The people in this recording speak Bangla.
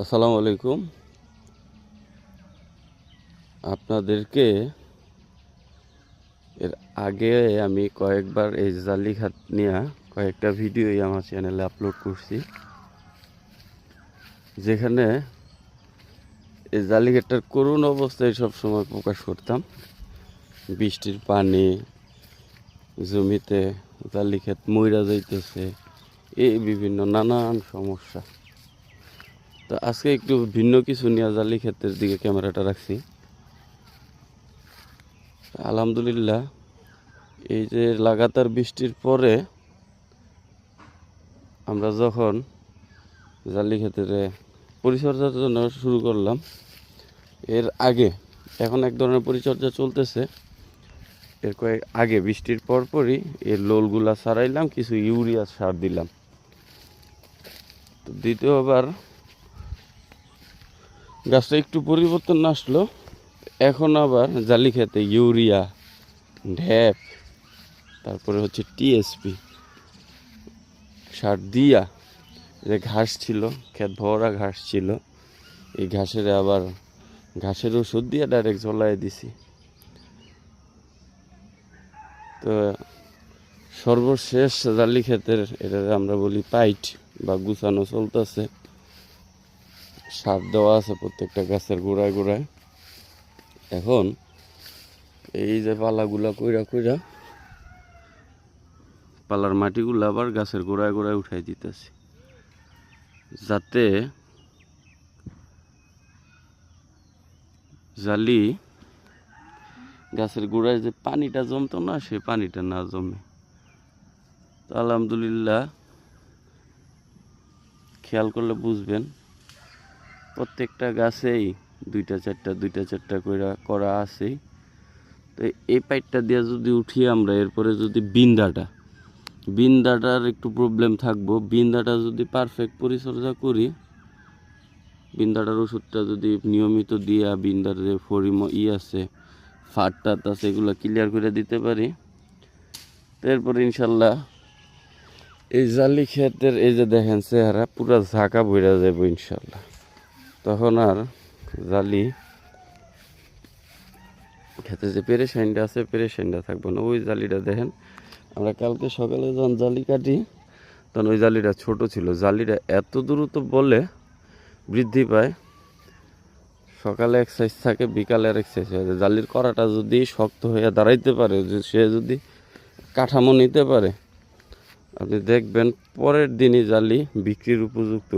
আসসালামু আলাইকুম। আপনাদেরকে এর আগে আমি কয়েকবার এই জালি খাত নিয়ে কয়েকটা ভিডিওই আমার চ্যানেলে আপলোড করছি, যেখানে এই জালিঘাটটার করুণ অবস্থায় সবসময় প্রকাশ করতাম। বৃষ্টির পানি জমিতে জালিঘাট মইরা যাইতেছে, এই বিভিন্ন নানান সমস্যা। তো আজকে একটু ভিন্ন কিছু নিয়ে জালিঘাটের দিকে ক্যামেরাটা রাখছি। আলহামদুলিল্লাহ, এই যে লাগাতার বৃষ্টির পরে আমরা যখন জালিঘাটের পরিচর্যার জন্য শুরু করলাম, এর আগে এখন এক ধরনের পরিচর্যা চলতেছে। এর কয়েক আগে বৃষ্টির পরপরই এর লোলগুলা ছাড়াইলাম, কিছু ইউরিয়া সার দিলাম। তো দ্বিতীয়বার গাছটা একটু পরিবর্তন আসলো, এখন আবার জালিঘাটে ইউরিয়া, ঢ্যাপ, তারপরে হচ্ছে টিএসপি সার দিয়া, যে ঘাস ছিল, ক্ষেত ভরা ঘাস ছিল, এই ঘাসের আবার ঘাসের ওষুধ দিয়ে ডাইরেক্ট জ্বলাই দিছি। তো সর্বশেষ জালি ক্ষেতের এটা আমরা বলি পাইট বা গুছানো চলতেছে। সার দেওয়া আছে প্রত্যেকটা গাছের গোড়ায় গোড়ায়। এখন এই যে পালাগুলা কইরা কইরা পালার মাটিগুলো আবার গাছের গোড়ায় গোড়ায় উঠাই দিতেছি, যাতে জালি গাছের গোড়ায় যে পানিটা জমতো না, সে পানিটা না জমে। তো আলহামদুলিল্লাহ, খেয়াল করলে বুঝবেন প্রত্যেকটা গাছেই দুইটা চারটা করা আছেই। তো এই পাইপটা দিয়ে যদি উঠি আমরা, এরপরে যদি বিন্দাটার একটু প্রবলেম থাকবো। বিন্দাটা যদি পারফেক্ট পরিচর্যা করি, বিন্দাটার ওষুধটা যদি নিয়মিত দিয়া বিন্দার যে আছে, ফাটটাত আছে, এগুলো ক্লিয়ার করে দিতে পারি, এরপরে ইনশাল্লাহ এই জালি ক্ষেতের এই যে দেখেন চেহারা পুরা ঝাঁকা ভরে যাবো ইনশাল্লাহ। তখন আর জালি খেতে যে পেরেশানটা আছে, পেরেশানটা থাকবো না। ওই জালিটা দেখেন, আমরা কালকে সকালে যখন জালি কাটি, তখন ওই জালিটা ছোট ছিল। জালিটা এত দ্রুত বলে বৃদ্ধি পায়, সকালে এক সাইজ থাকে, বিকালে আর এক সাইজ হয়ে যায়। জালির কড়াটা যদি শক্ত হয়ে দাঁড়াইতে পারে, সে যদি কাঠামো নিতে পারে, আপনি দেখবেন পরের দিনই জালি বিক্রির উপযুক্ত।